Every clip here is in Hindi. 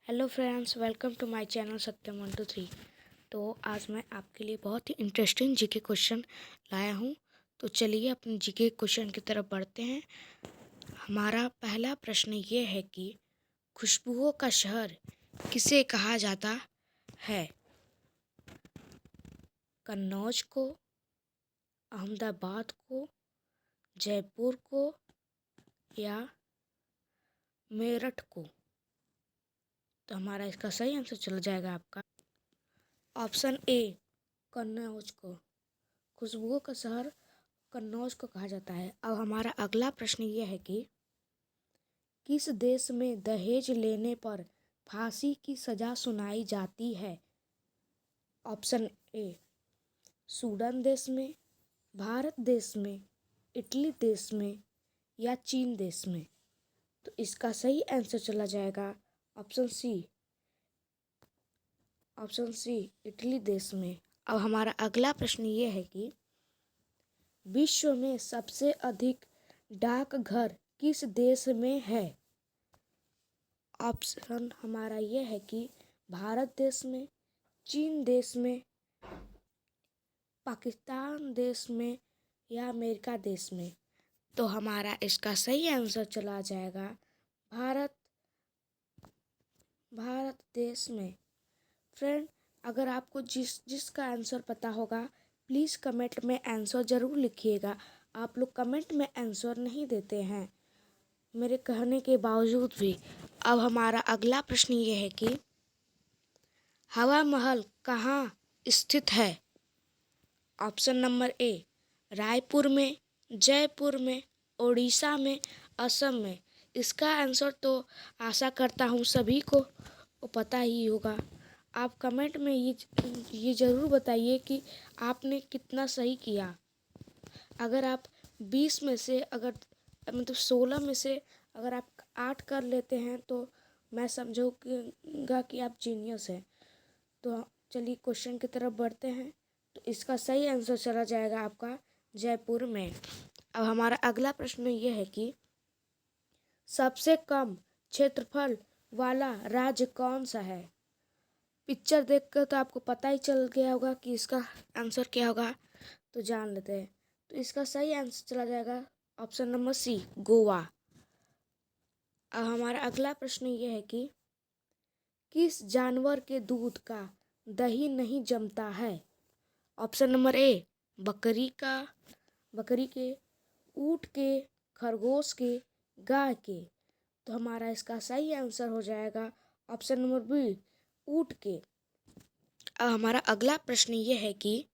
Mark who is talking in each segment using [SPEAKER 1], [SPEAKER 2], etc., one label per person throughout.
[SPEAKER 1] Hello friends, welcome to my channel Satyam 123। तो आज मैं आपके लिए बहुत ही इंटरेस्टिंग जीके क्वेश्चन लाया हूँ। तो चलिए अपने जीके क्वेश्चन की तरफ बढ़ते हैं। हमारा पहला प्रश्न ये है कि खुशबुओं का शहर किसे कहा जाता है? कन्नौज को, अहमदाबाद को, जयपुर को या मेरठ को? तो हमारा इसका सही आंसर चला जाएगा आपका ऑप्शन ए, कन्नौज को। खुशबुओं का शहर कन्नौज को कहा जाता है। अब हमारा अगला प्रश्न यह है कि किस देश में दहेज लेने पर फांसी की सजा सुनाई जाती है? ऑप्शन ए, सूडान देश में, भारत देश में, इटली देश में या चीन देश में? तो इसका सही आंसर चला जाएगा ऑप्शन सी, इटली देश में। अब हमारा अगला प्रश्न ये है कि विश्व में सबसे अधिक डाकघर किस देश में है? ऑप्शन हमारा यह है कि भारत देश में, चीन देश में, पाकिस्तान देश में या अमेरिका देश में? तो हमारा इसका सही आंसर चला जाएगा भारत देश में। फ्रेंड, अगर आपको जिसका आंसर पता होगा प्लीज़ कमेंट में आंसर ज़रूर लिखिएगा। आप लोग कमेंट में आंसर नहीं देते हैं मेरे कहने के बावजूद भी। अब हमारा अगला प्रश्न ये है कि हवा महल कहाँ स्थित है? ऑप्शन नंबर ए, रायपुर में, जयपुर में, उड़ीसा में, असम में? इसका आंसर तो आशा करता हूँ सभी को पता ही होगा। आप कमेंट में ये ज़रूर बताइए कि आपने कितना सही किया। अगर आप 20 में से मतलब 16 में से अगर आप 8 कर लेते हैं तो मैं समझूंगा कि आप जीनियस हैं। तो चलिए क्वेश्चन की तरफ बढ़ते हैं। तो इसका सही आंसर चला जाएगा आपका जयपुर में। अब हमारा अगला प्रश्न ये है कि सबसे कम क्षेत्रफल वाला राज्य कौन सा है? पिक्चर देखकर तो आपको पता ही चल गया होगा कि इसका आंसर क्या होगा। तो जान लेते हैं। तो इसका सही आंसर चला जाएगा ऑप्शन नंबर सी, गोवा। अब हमारा अगला प्रश्न ये है कि किस जानवर के दूध का दही नहीं जमता है? ऑप्शन नंबर ए, बकरी के, ऊँट के, खरगोश के, गाय के? तो हमारा इसका सही आंसर हो जाएगा ऑप्शन नंबर बी, ऊँट के। अब हमारा अगला प्रश्न ये है कि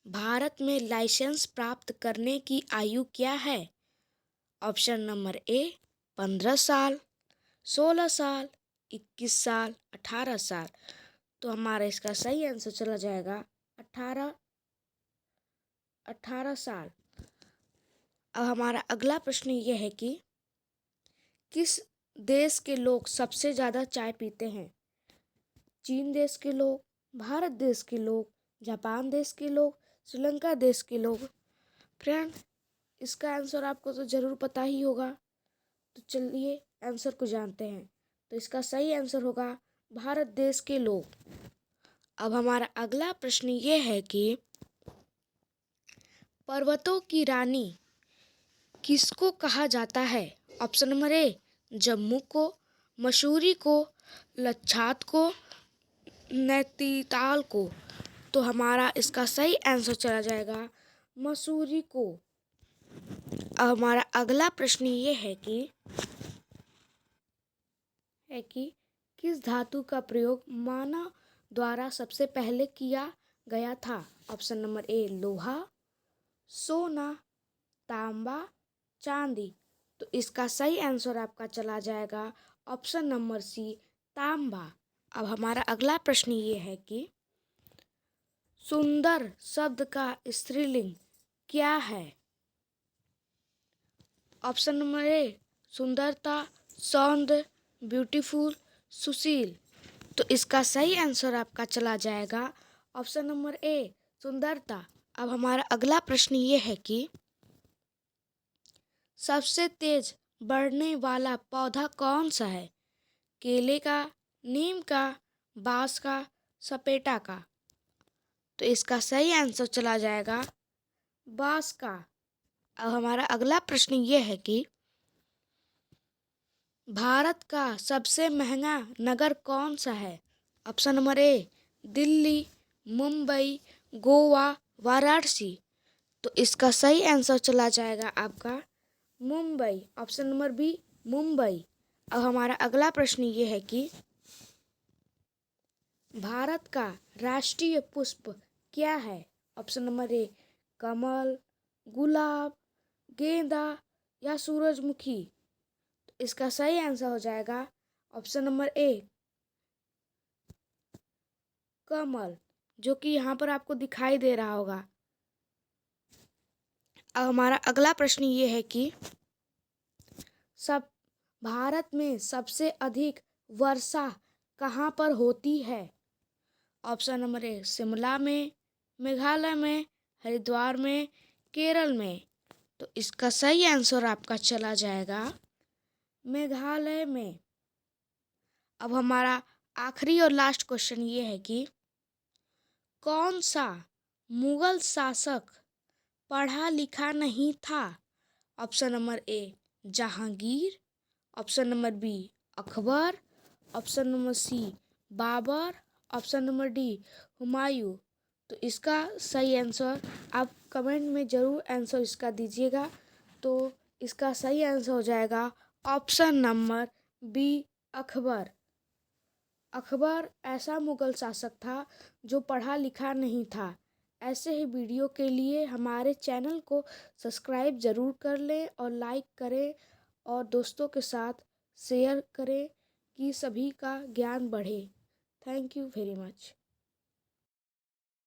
[SPEAKER 1] भारत में लाइसेंस प्राप्त करने की आयु क्या है? ऑप्शन नंबर ए, 15 साल, 16 साल, 21 साल, 18 साल? तो हमारा इसका सही आंसर चला जाएगा 18 साल। अब हमारा अगला प्रश्न ये है कि किस देश के लोग सबसे ज़्यादा चाय पीते हैं? चीन देश के लोग, भारत देश के लोग, जापान देश के लोग, श्रीलंका देश के लोग? फ्रेंड, इसका आंसर आपको तो ज़रूर पता ही होगा। तो चलिए आंसर को जानते हैं। तो इसका सही आंसर होगा भारत देश के लोग। अब हमारा अगला प्रश्न ये है कि पर्वतों की रानी किसको कहा जाता है? ऑप्शन नंबर ए, जम्मू को, मसूरी को, लद्दाख को, नैनीताल को? तो हमारा इसका सही आंसर चला जाएगा मसूरी को। अब हमारा अगला प्रश्न ये है कि किस धातु का प्रयोग मानव द्वारा सबसे पहले किया गया था? ऑप्शन नंबर ए, लोहा, सोना, तांबा, चांदी? तो इसका सही आंसर आपका चला जाएगा ऑप्शन नंबर सी, तांबा। अब हमारा अगला प्रश्न ये है कि सुंदर शब्द का स्त्रीलिंग क्या है? ऑप्शन नंबर ए, सुंदरता, सौंदर्य, ब्यूटीफुल, सुशील? तो इसका सही आंसर आपका चला जाएगा ऑप्शन नंबर ए, सुंदरता। अब हमारा अगला प्रश्न ये है कि सबसे तेज बढ़ने वाला पौधा कौन सा है? केले का, नीम का, बांस का, सपेटा का। तो इसका सही आंसर चला जाएगा बांस का। अब हमारा अगला प्रश्न ये है कि भारत का सबसे महंगा नगर कौन सा है? Option number A Delhi, Mumbai, Goa, Varanasi. तो इसका सही आंसर चला जाएगा आपका Mumbai. Option number B Mumbai. अब हमारा अगला प्रश्न ये है कि भारत का राष्ट्रीय पुष्प क्या है? ऑप्शन नंबर ए कमल, गुलाब, गेंदा या सूरजमुखी। तो इसका सही आंसर हो जाएगा ऑप्शन नंबर ए कमल, जो कि यहाँ पर आपको दिखाई दे रहा होगा। अब हमारा अगला प्रश्न ये है कि सब भारत में सबसे अधिक वर्षा कहाँ पर होती है? ऑप्शन नंबर ए शिमला में, मेघालय में, हरिद्वार में, केरल में। तो इसका सही आंसर आपका चला जाएगा मेघालय में। अब हमारा आखिरी और लास्ट क्वेश्चन ये है कि कौन सा मुगल शासक पढ़ा लिखा नहीं था? Option number A Jahangir, option number B Akbar, option number C Babur, option number D Humayun. तो इसका सही आंसर आप कमेंट में ज़रूर आंसर इसका दीजिएगा। तो इसका सही आंसर हो जाएगा option number B Akbar. Akbar ऐसा मुगल शासक था जो पढ़ा लिखा नहीं था। ऐसे ही वीडियो के लिए हमारे चैनल को सब्सक्राइब ज़रूर कर लें और लाइक करें और दोस्तों के साथ शेयर करें कि सभी का ज्ञान बढ़े। Thank you very much.